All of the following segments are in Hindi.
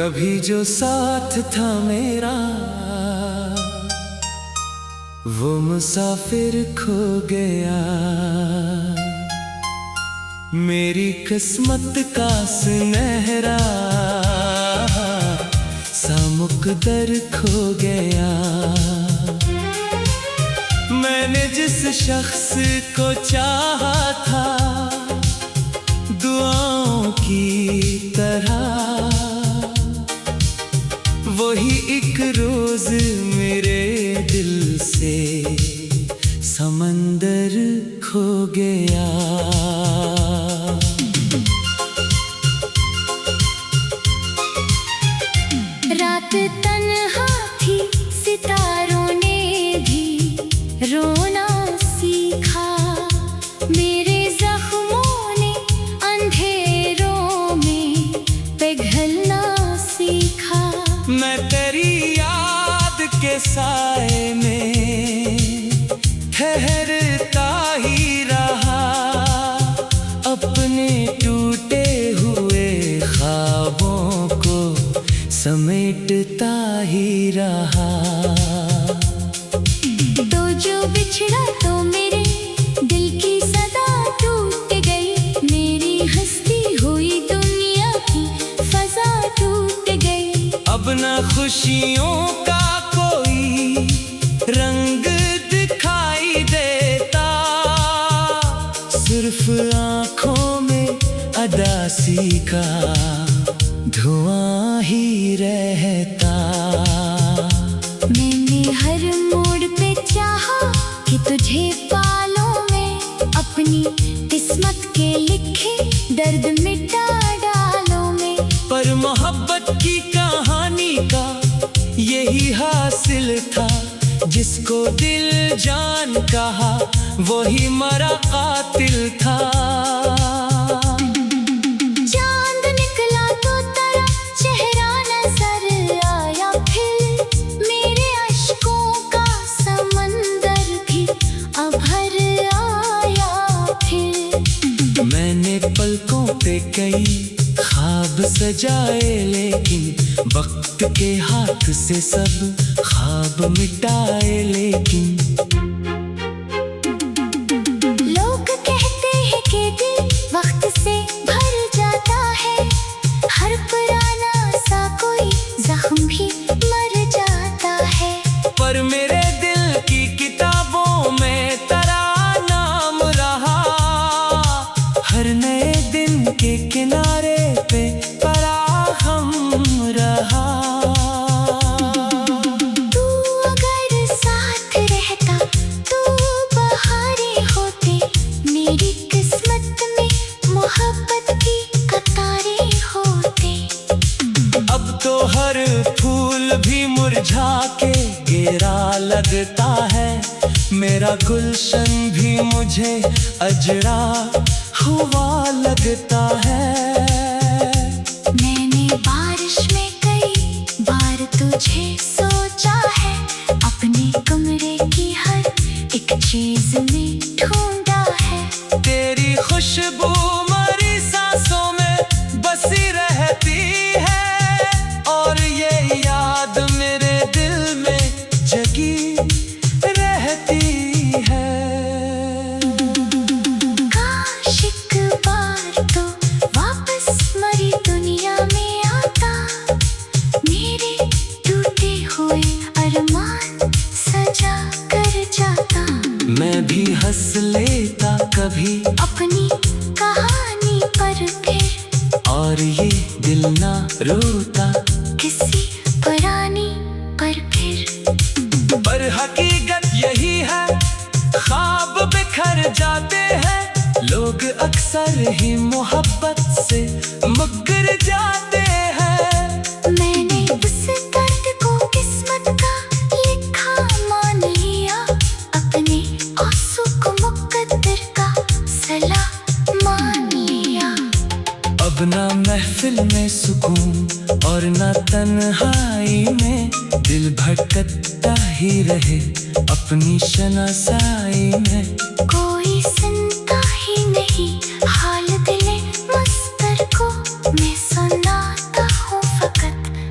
कभी जो साथ था मेरा वो मुसाफिर खो गया। मेरी किस्मत का सुनहरा सा मुकद्दर खो गया। मैंने जिस शख्स को चाहा था दुआओं की तरह, वही एक रोज मेरे दिल से समंदर खो गया। रात तन्हा थी, सितारों ने भी रोना सीखा। मेरे जख्मों ने अंधेरों में पिघलना सीखा। मैं तेरी याद के साए में ठहरता ही रहा, अपने टूटे हुए ख्वाबों को समेटता ही रहा। तो जो बिछड़ा तो मेरे दिल की सदा टूट गई। मेरी हस्ती हुई दुनिया की फजा टूट गई। अब न खुशियों का कोई रंग दिखाई देता, सिर्फ आँखों में अदासी का धुआं ही रहता। मैंने हर मोड़ पे चाहा कि तुझे पालूं मैं, अपनी किस्मत के लिखे दर्द मिटा डालूं मैं। पर मोहब्बत की कहानी का यही हासिल था, जिसको दिल जान कहा वही मरा कातिल था। चांद निकला तो तेरा चेहरा नजर आया, फिर मेरे अश्कों का समंदर भी अभर आया। फिर मैंने पलकों पे कई ख्वाब सजाए, लेकिन वक्त के हाथ से सब ख्वाब मिटाए। लेकिन लोग कहते हैं कि दिल वक्त से भर जाता है, हर पुराना सा कोई जख्म भी मर जाता है। पर मेरे दिल की किताबों में तेरा नाम रहा, हर नए दिन के किनारे पे तेरा गम रहा। तू अगर साथ रहता तो बहारें होते, मेरी किस्मत में मोहब्बत की कतारें होते। अब तो हर फूल भी मुरझा के गिरा लगता है, मेरा गुलशन भी मुझे अजड़ा हुआ लगता है। मैंने बारिश में कई बार तुझे सोचा है, अपने कमरे की हर एक चीज में ढूंढा है। तेरी खुशबू मरी सांसों में बसी रहती है, और ये याद मेरे दिल में जगी रहती है। काश एक बार तो वापस मरी दुनिया में आता, मेरे टूटे हुए अरमान सजा कर जाता। मैं भी हंस लेता कभी अपनी कहानी पर फिर, और ये दिल ना रोता किसी पुरानी पर फिर। पर हकीकत यही है, ख्वाब बिखर जाते हैं, लोग अक्सर ही मोहब्बत से मुकर जाते हैं। मैंने उस दर्द को किस्मत का लिखा मान लिया, अपने आंसू को मुकद्दर का सलाह मान लिया। अब ना महफिल में सुकून और ना तन्हाई में, दिल भटकता ही रहे अपनी शनासाई में। कोई सुनता ही नहीं हाल दिले मस्तर को, मैं सुनाता हूँ फकत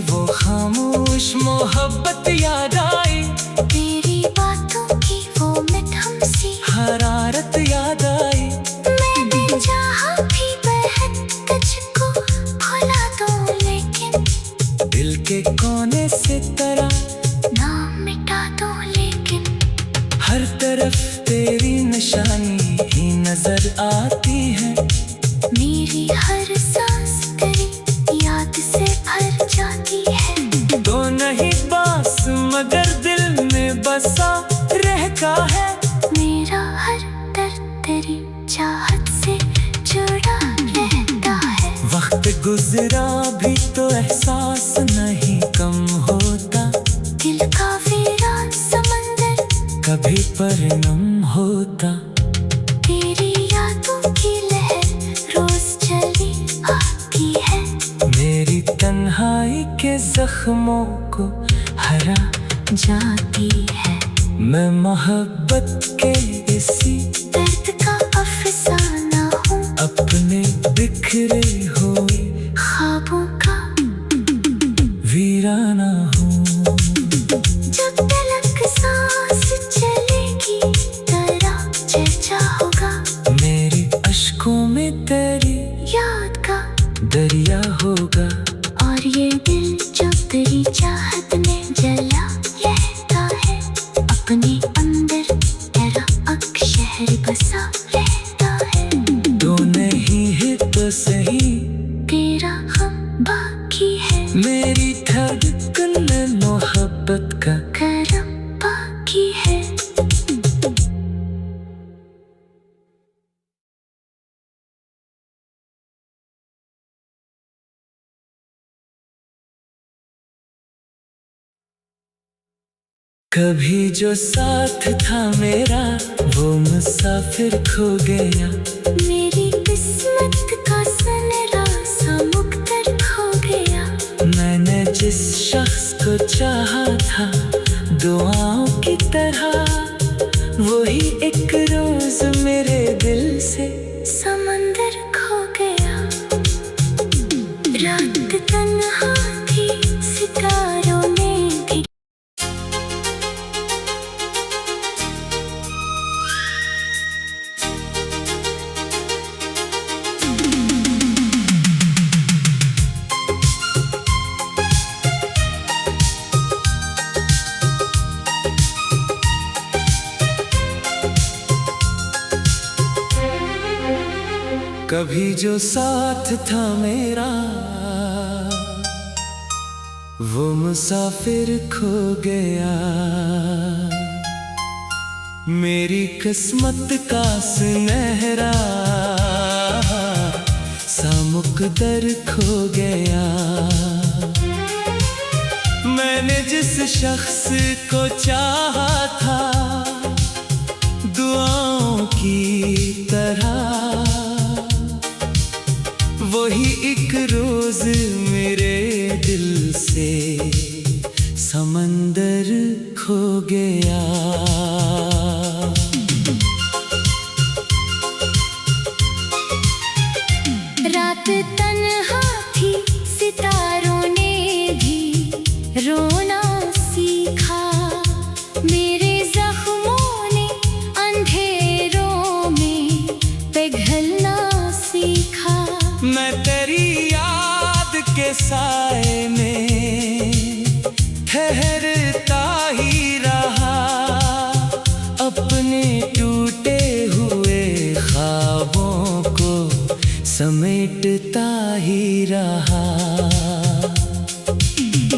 वो खामोश मोहब्बत याद आई, तेरी बातों की वो मिठम सी हरारत याद आई। मैंने चाहा भी बेहद तुझको भुला दूं, लेकिन दिल के कोने से तेरा नाम मिटा दूं, लेकिन हर तरफ तेरी निशानी ही नजर आती है। मेरी हर सांस तेरी याद से भर जाती है। तो नहीं बास मगर दिल में बसा रहता है। मेरा हर दर्द तेरी चाहत से जुड़ा रहता है। वक्त गुजरा भी तो एहसास नहीं कम होता, दिल का वीरान समंदर कभी परिणम होता। तेरी यादों की लहर रोज चली आती है। मेरी तन्हाई के जख्मों को हरा जाती है। मैं मोहब्बत के इसी दर्द का अफसाना हूँ, अपने बिखरे हुए ख्वाबों का वीराना हूँ। जब तलक सांस चलेगी तेरा चर्चा होगा, मेरे अश्कों में तेरी याद का दरिया होगा। और ये दिल जो तेरी चाहत में जला रहता है, अपने अंदर तेरा अक्षर बसा रहता है। तो नहीं है तो सही तेरा हम बाकी है, मेरी धड़कन में मोहब्बत का करम बाकी है। कभी जो साथ था मेरा वो मुसाफिर खो गया। मेरी किस्मत का सनरा सा मुक्तर खो गया। मैंने जिस शख्स को चाहा था दुआओं की तरह, वही एक रोज मेरे दिल से समंदर खो गया। रात तन्हा थी, सितारों ने भी कभी जो साथ था मेरा वो मुसाफिर खो गया। मेरी किस्मत का सुनहरा सा मुकद्दर खो गया। मैंने जिस शख्स को चाहा था दुआओं की तरह, वही एक रोज मेरे दिल से समंदर खो गया। रात तन्हा थी, सितारों ने भी रोना सीखा। मेरे जख्मों ने अंधेरों में पिघलना सीखा। मैं तेरी याद के साए में ठहरता ही रहा, अपने टूटे हुए ख्वाबों को समेटता ही रहा।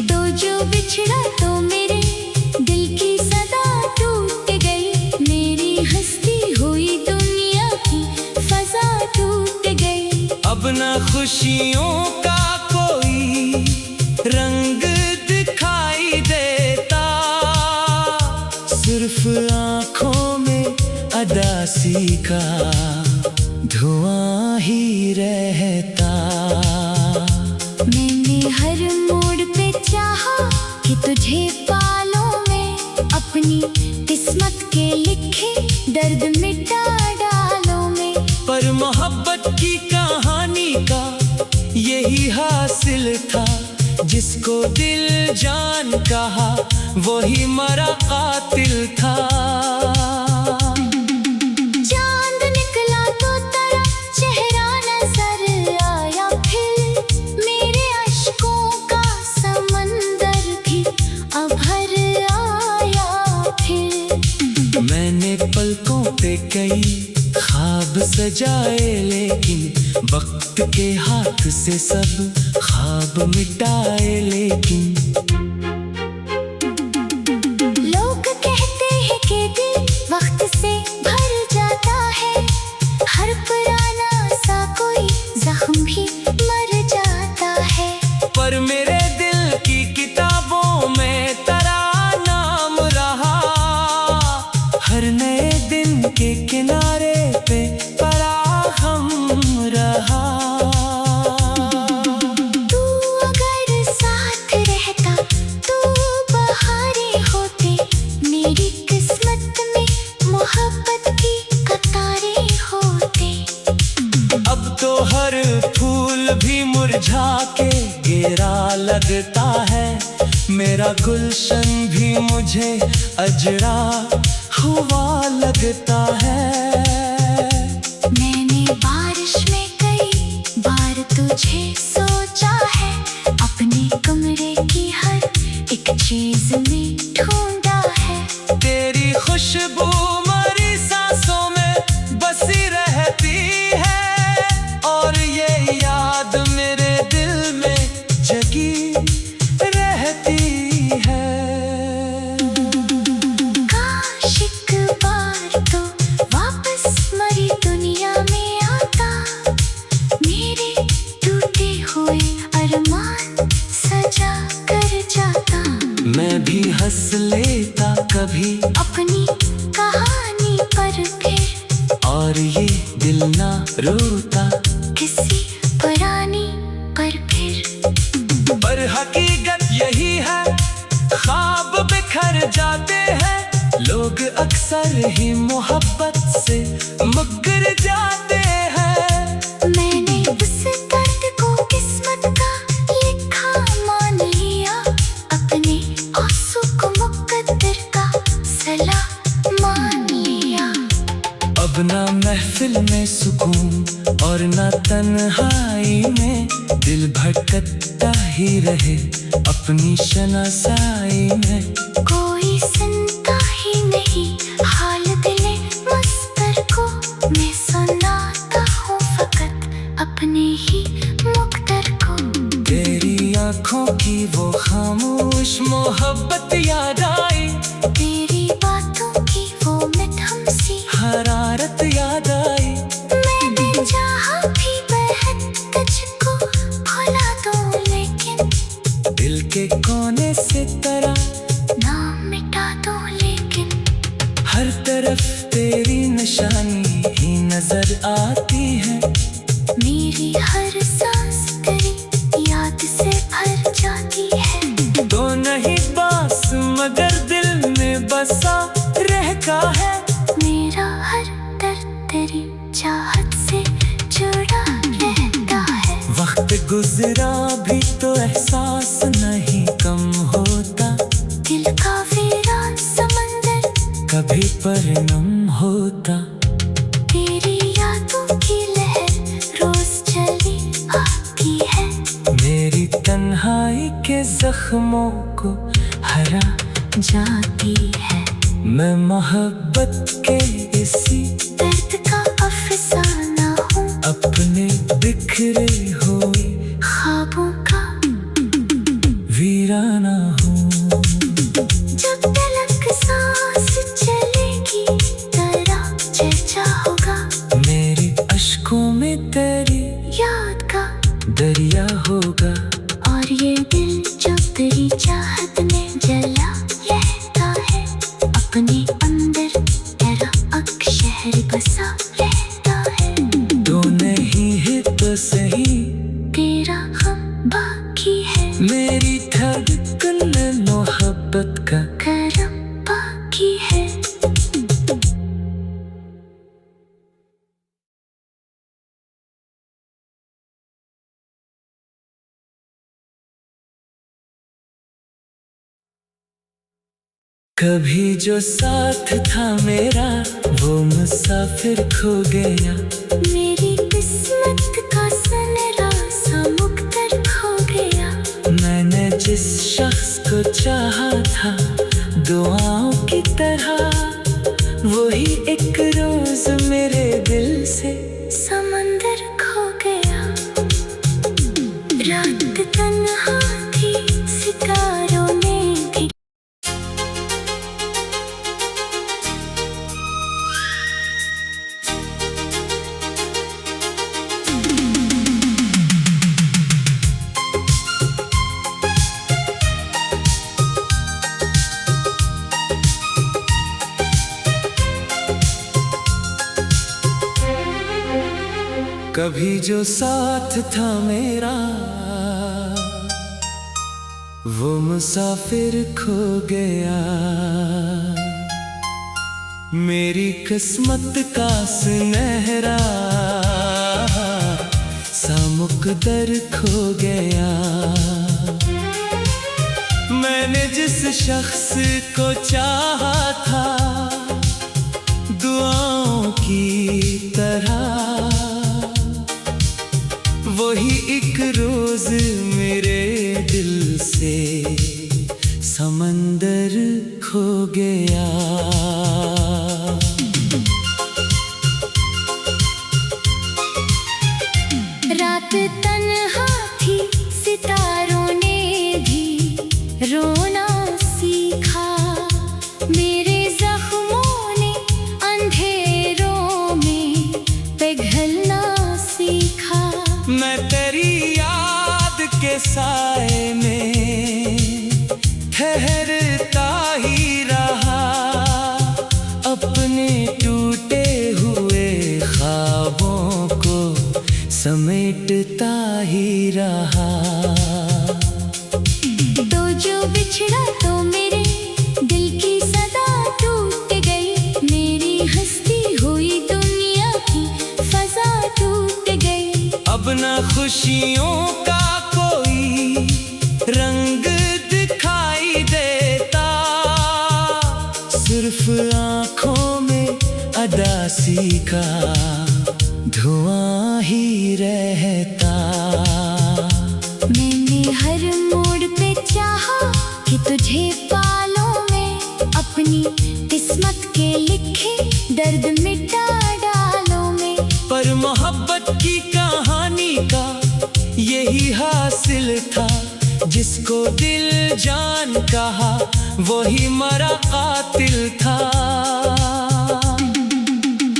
तो जो बिछड़ा तो मेरे दिल की सदा टूट गई। मेरी हंसती हुई दुनिया की फजा टूट गई। अब न खुशियों का कोई रंग दिखाई देता, सिर्फ आँखों में अदासी का धुआं ही रहता। मैंने हर मोड़ पे चाहा कि तुझे पालों में अपनी किस्मत के लिखे दर्द मिटा डालो में। पर मोहब्बत की कहानी का यही हासिल था जिसको दिल जान कहा वही मरा कातिल था। चांद निकला तो तेरा चेहरा नजर आया, फिर मेरे अश्कों का समंदर भी अभर आया। फिर मैंने पलकों पे कई ख्वाब सजाए, लेकिन वक्त के हाथ से सब ख्वाब मिटाए। लेकिन लोग कहते हैं कि दिल वक्त से भर जाता है, हर पुराना सा कोई जख्म भी मर जाता है। पर मेरे दिल की किताबों में तेरा नाम रहा, हर नए दिन के किनारे पे तेरा हम रहा। तू अगर साथ रहता तो बहारें होते, मेरी किस्मत में मोहब्बत की कतारें होते। अब तो हर फूल भी मुरझा के गिरा लगता है, मेरा गुलशन भी मुझे अजरा हुआ लगता है। मैंने बारिश में कई बार तुझे सोचा है, अपने कमरे की हर एक चीज में ढूंढा है। तेरी खुशबू मेरी सांसों में बसी रहती है, और ये याद मेरे दिल में जगी रहती है। काश एक बार तो वापस मरी दुनिया में आता, मेरे टूटे हुए अरमान सजा कर जाता। मैं भी हंस लेता कभी अपनी कहानी पर फिर, और ये दिल ना रोता किसी पुरानी पर फिर। पर हकीकत यही है, ख्वाब बिखर जाते हैं, लोग अक्सर ही मोहब्बत से मुकर जाते हैं। मैंने उस दर्द को किस्मत का लिखा मान लिया, अपने आंसू को मुकद्दर का सलाह मान लिया। अब ना महफिल में सुकून और ना तन्हाई में, दिल भटकता ही रहे अपनी शनासाई में। कोई सुनता ही नहीं हाल दिले मस्तर को, मैं सुनाता हूँ फकत अपने ही मुक़द्दर को। तेरी आंखों की वो खामोश मोहब्बत याद आई, तेरी बातों की वो मधुम सी हरारत याद आई। मैंने चाहा भी बेहद तुझको भुला दूं, लेकिन दिल के कोने से तेरा नाम मिटा दूं। लेकिन हर तरफ तेरी निशानी ही नजर आती है, मेरी हर सांस तेरी याद से भर जाती है। तो नहीं पास मगर दिल में बसा रहता है, मेरा हर दर्द तेरी चाहत से जुड़ा रहता है। वक्त गुजरा भी तो एहसास नहीं कम होता, दिल का वीरान समंदर कभी परिणम होता। तेरी यादों की लहर रोज चली आती है, मेरी तन्हाई के जख्मों को हरा जाती है। मैं मोहब्बत के इसी दर्द का अफसाना हूँ, अपने बिखरे हुए ख्वाबों का वीराना हूँ। जब तलक सांस चलेगी तेरा चर्चा होगा, मेरे अश्कों में तेरी याद का दरिया होगा, और ये दिल जो तेरी चाहत में जला रहता है, अपने अंदर तेरा अक्षर बसा रहता है। तो नहीं है तो सही तेरा हम बाकी है, मेरी धड़कन में मोहब्बत का करम बाकी है। कभी जो साथ था मेरा वो मुसाफिर खो गया। मेरी किस्मत का सनरा सा मुक्तर खो गया। मैंने जिस शख्स को चाहा था दुआओं की तरह, वही एक रोज मेरे दिल से समंदर खो गया। रात तन्हा थी, सितारों ने भी कभी जो साथ था मेरा वो मुसाफिर खो गया। मेरी किस्मत का सुनहरा सा मुकद्दर खो गया। मैंने जिस शख्स को चाहा था दुआओं की तरह, वही एक रोज मेरे दिल से समंदर खो गया। रात तन्हा थी, सितारों ने भी रोना सीखा। मेरे जख्मों ने अंधेरों में पिघलना सीखा। मैं तेरी याद के साए में ठहरता ही रहा, अपने टूटे हुए ख्वाबों को समेटता ही रहा। तो जो बिछड़ा तो मेरे दिल की सदा टूट गई। मेरी हस्ती हुई दुनिया की फजा टूट गई। अब न खुशियों का कोई रंग दिखाई देता, सिर्फ आंखों में अदासी का धुआं ही रहता। मैंने हर मोड़ पे चाहा कि तुझे पालों में अपनी किस्मत के लिखे दर्द मिटा डालो में। पर मोहब्बत की कहानी का यही हासिल था, जिसको दिल जान कहा वही मरा कातिल था।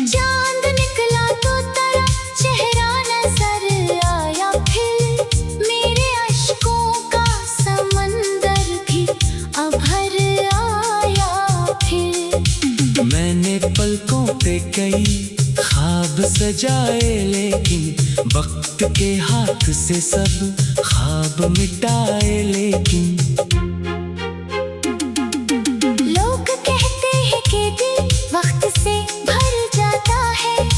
चांद निकला तो तेरा चेहरा नजर आया, फिर मेरे अश्कों का समंदर भी अभर आया। फिर मैंने पलकों पे कई ख्वाब सजाए, लेकिन वक्त के हाथ से सब ख्वाब मिटाए। लेकिन लोग कहते हैं कि दिल वक्त से भर जाता है,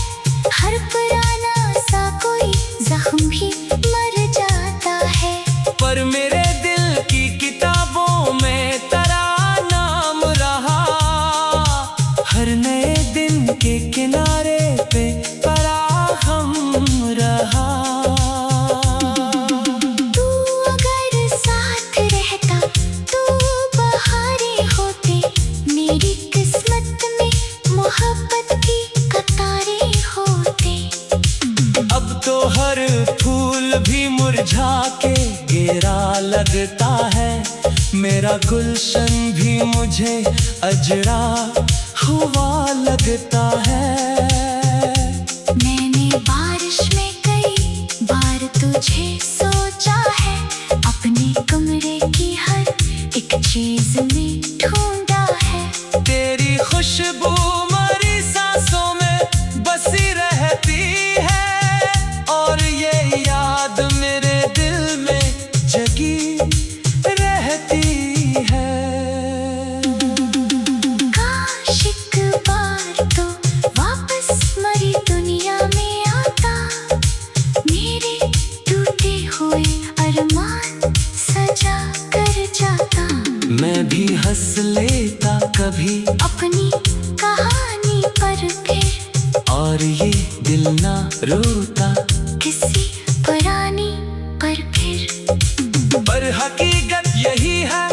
हर पुराना सा कोई जख्म भी मर जाता है। पर मेरे दिल की किताबों में तेरा नाम रहा, हर नए दिन के किनारे पे तेरा हम रहा। तू अगर साथ रहता तो बहारें होते, मेरी किस्मत में मोहब्बत की कतारें होते। अब तो हर फूल भी मुरझा के गिरा लगता है, मेरा गुलशन भी मुझे अजरा हुआ लगता है। मैंने बारिश में कई बार तुझे सोचा है, अपने कमरे की हर एक चीज में ढूंढा है। तेरी खुशबू मेरी सांसों में बसी रहती है, और ये याद मेरे दिल में जगी रहती है। काश एक बार तो वापस मरी दुनिया में आता, मेरे टूटे हुए अरमान सजा कर जाता। मैं भी हंस लेता कभी अपनी कहानी पर फिर, और ये दिल ना रोता किसी पुरानी पर फिर। पर हकीकत यही है,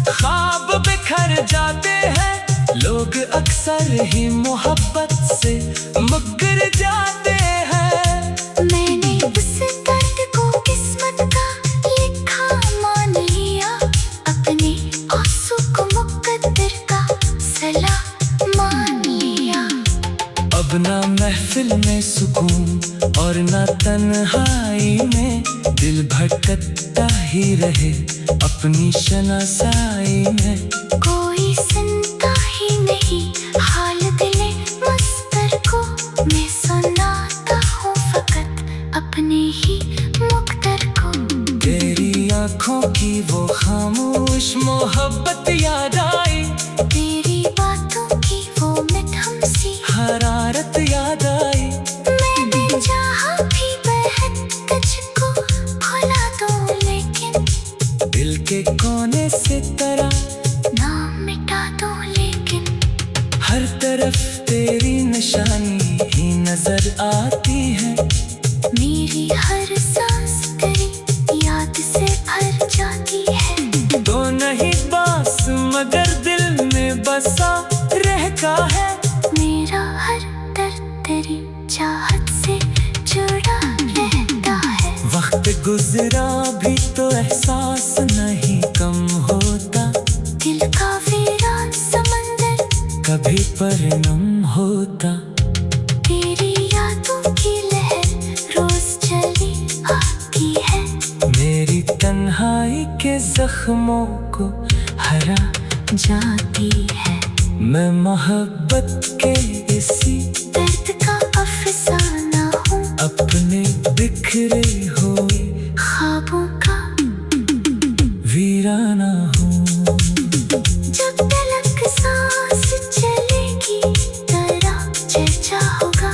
ख्वाब बिखर जाते हैं, लोग अक्सर ही मोहब्बत से मुकर जाते हैं। मैंने उस दर्द को किस्मत का लिखा मान लिया, अपने आंसू को मुकद्दर का सलाह मान लिया। अब ना महफिल में सुकून और ना तन्हाई में, दिल भटकता ही रहे अपनी शनासाई में। कोई सुनता ही नहीं हाल दिले मस्तर को, मैं सुनाता हूँ फकत अपने ही मुक़द्दर को। तेरी आँखों की वो खामोश मोहब्बत याद आई, तेरी बातों की वो मिठम सी हरारत याद आई। मैंने चाहा भी बेहद तुझको भुला दूं, लेकिन दिल के कोने से तेरा नाम मिटा दूं, लेकिन हर तरफ तेरी निशानी ही नजर आती है। मेरी हर सांस तेरी याद से भर जाती है। तो नहीं बास मगर दिल में बसा रहता है, मेरा हर दर्द तेरी चाहत से जुड़ा रहता है। वक्त गुजरा भी तो एहसास नहीं कम होता, दिल का वीरान समंदर कभी परनम होता। तेरी यादों की लहर रोज चली आती है, मेरी तन्हाई के जख्मों को हरा जाती है। मैं मोहब्बत के इसी दर्द का अफसाना हूँ, अपने बिखरे हुए ख्वाबों का वीराना हूँ। जब तलक सांस चलेगी तेरा चर्चा होगा,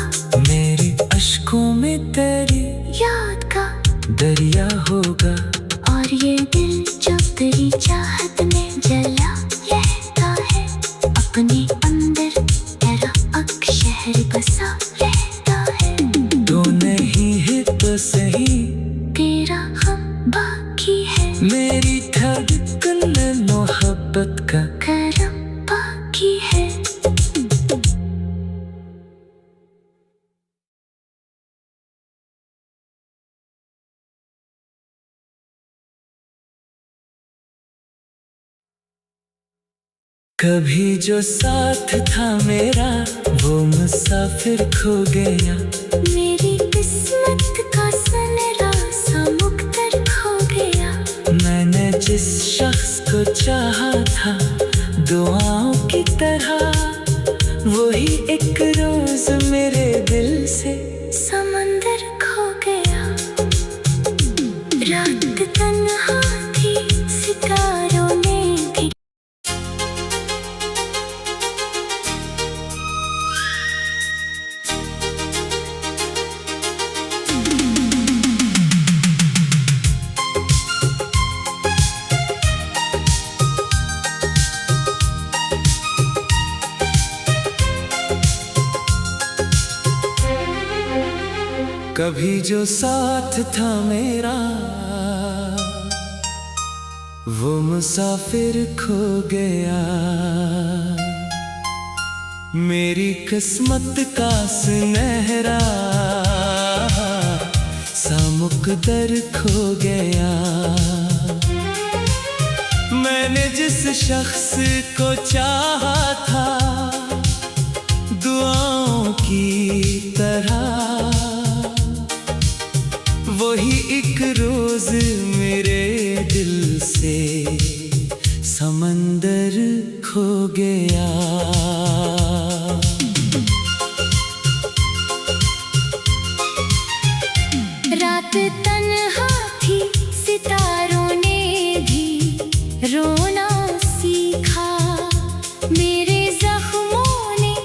मेरे अश्कों में तेरी याद का दरिया होगा। और ये दिल जो तेरी चाहत में जला रहता है, अपने अंदर तेरा अक्शहर बसा रहता है। तो नहीं है तो सही तेरा गम बाकी है, मेरी धड़कन में मोहब्बत का करम बाकी है। कभी जो साथ था मेरा वो मुसाफिर खो गया, मेरी किस्मत का सनरा सा मुक़द्दर खो गया। मैंने जिस शख्स को चाहा था दुआओं की तरह, वही एक रोज मेरे दिल से समंदर खो गया। रात तन्हा थी, सितारों ने भी कभी जो साथ था मेरा वो मुसाफिर खो गया। मेरी किस्मत का सुनहरा सा मुक़द्दर खो गया। मैंने जिस शख्स को चाहा था दुआओं की तरह, वही एक रोज मेरे दिल से समंदर खो गया। रात तन्हा थी, सितारों ने भी रोना सीखा। मेरे जख्मों ने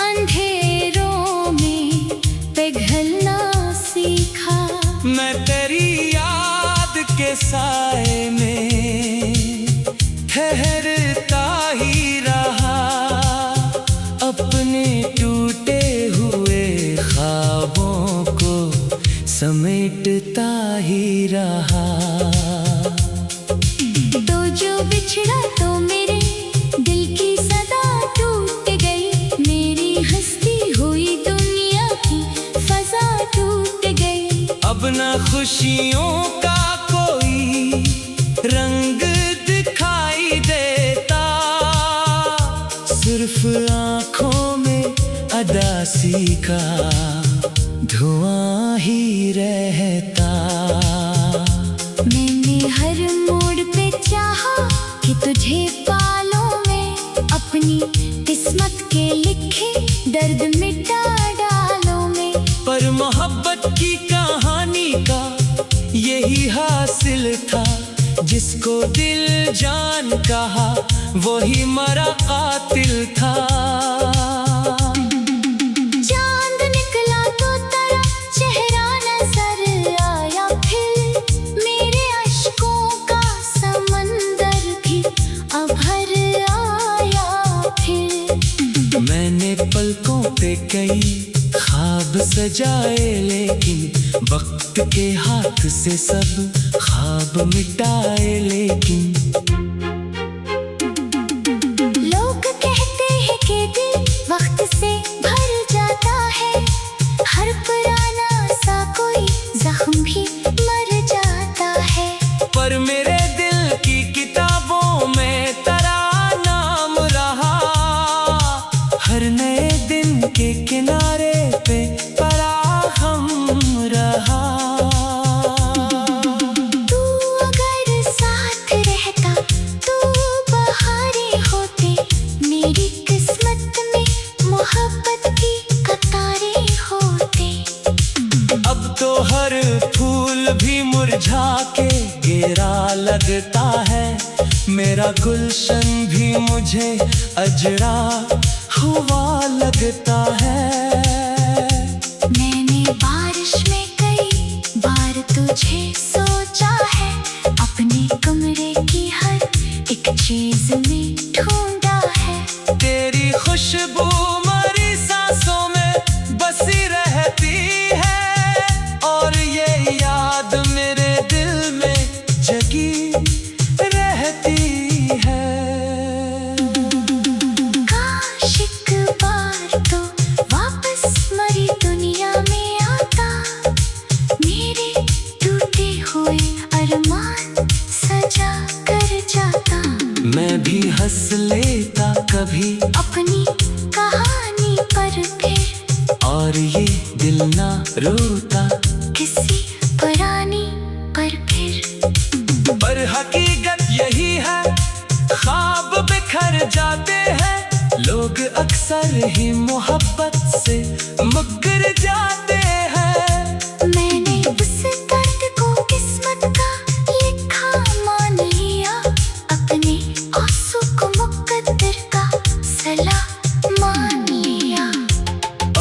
अंधेरों में पिघलना सीखा। मैं तेरी याद के साए में ठहरता ही रहा। देता ही रहा। तो जो बिछड़ा तो मेरे दिल की सदा टूट गई, मेरी हस्ती हुई दुनिया की फजा टूट गई। अब ना खुशियों का कोई रंग दिखाई देता, सिर्फ आँखों में अदासी का धुआं ही रहता। मैंने हर मोड़ पे चाहा कि तुझे पालूं मैं, अपनी किस्मत के लिखे दर्द मिटा डालूं मैं। पर मोहब्बत की कहानी का यही हासिल था, जिसको दिल जान कहा वही मरा कातिल था। चांद निकला तो तेरा चेहरा नजर आया, फिर मेरे अश्कों का समंदर भी अभर आया। फिर मैंने पलकों पे कई ख्वाब सजाए, लेकिन वक्त के हाथ से सब ख्वाब मिटाए। लेकिन लोग कहते हैं कि दिल वक्त से भर जाता है, हर पुराना सा कोई जख्म भी मर जाता है। पर मेरे दिल की किताबों में तेरा नाम रहा, हर नए दिन के किनारे पे तेरा हम रहा। तू अगर साथ रहता तो बहारें होते, मेरी किस्मत में मोहब्बत की कतारें होते। अब तो हर फूल भी मुरझा के गिरा लगता है, मेरा गुलशन भी मुझे अजरा हुआ लगता है। मैंने बारिश में कई बार तुझे सोचा है, अपने कमरे की हर एक चीज में ढूंढा है। तेरी खुशबू मरी सांसों में बसी रहती है, और ये याद मेरे दिल में जगी रहती है। काश एक बार तो वापस मरी दुनिया में आता, मेरे टूटे हुए अरमान सजा कर जाता। मैं भी हंस लेता कभी अपनी कहानी पर फिर, और ये दिल ना रोता किसी पुरानी पर फिर। पर हकीकत यही है, ख्वाब बिखर जाते हैं, लोग अक्सर ही मोहब्बत से मुकर जाते हैं। मैंने उस दर्द को किस्मत का लिखा मान लिया, अपने आंसू को मुकद्दर का सलाह मान लिया।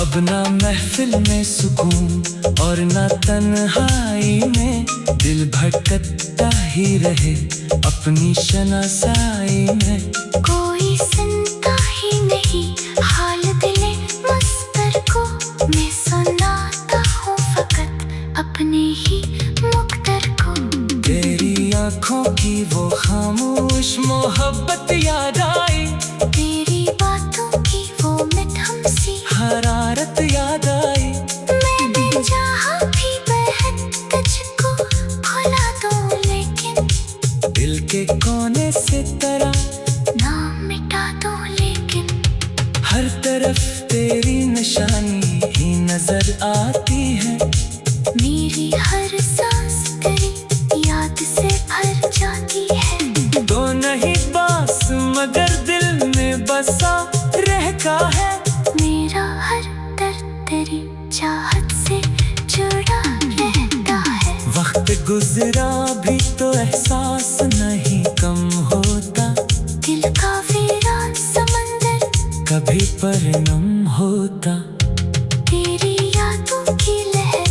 अब ना महफिल में सुकून और ना तन्हाई में, दिल भटकता ही रहे अपनी शनासाई में। कोई सुनता ही नहीं हाल दिले मस्तर को, मैं सुनाता हूँ फकत अपने ही मुकद्दर को। तेरी आँखों की वो खामोश मोहब्बत याद आई, तेरी बातों की वो मिठम सी हरारत याद आई। मैंने चाहा भी बहन तुझको भुला दूं, लेकिन दिल के कोने से तेरा नाम मिटा दूं। लेकिन हर तरफ तेरी निशानी ही नजर आती है, मेरी हर सांस तेरी याद से भर जाती है। तो नहीं पास मगर दिल में बसा रहता है, मेरा हर दर्द तेरी चाहत से जुड़ा रहता है। वक्त गुजरा भी तो एहसास नहीं कम होता, दिल का वीरान समंदर कभी परनम होता। तेरी यादों की लहर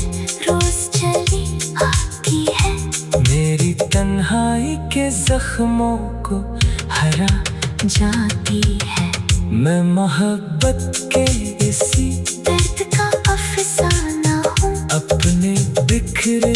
रोज चली आती है, मेरी तन्हाई के जख्मों को हरा जाती है। मैं मोहब्बत के इसी दर्द का अफसाना हूँ, अपने बिखरे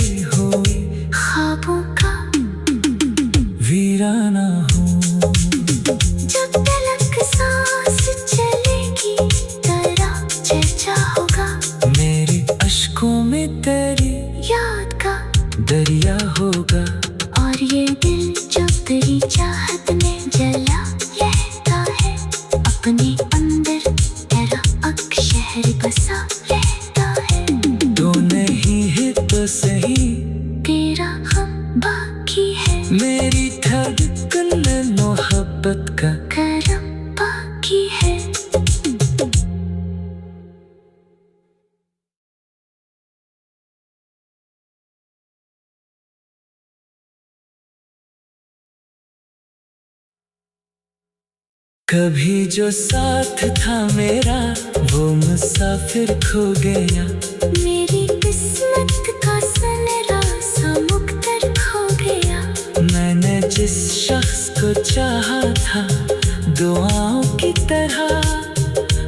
अपने अंदर तेरा अक्षर बसा रहता है। तो नहीं है तो सही तेरा हम बाकी है। मेरी धड़कन में मोहब्बत का करम बाकी है। कभी जो साथ था मेरा वो मुसाफिर खो गया। मेरी किस्मत का सनरा सा मुक्तर खो गया। मैंने जिस शख्स को चाहा था दुआओं की तरह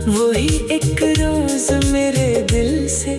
वही एक रोज मेरे दिल से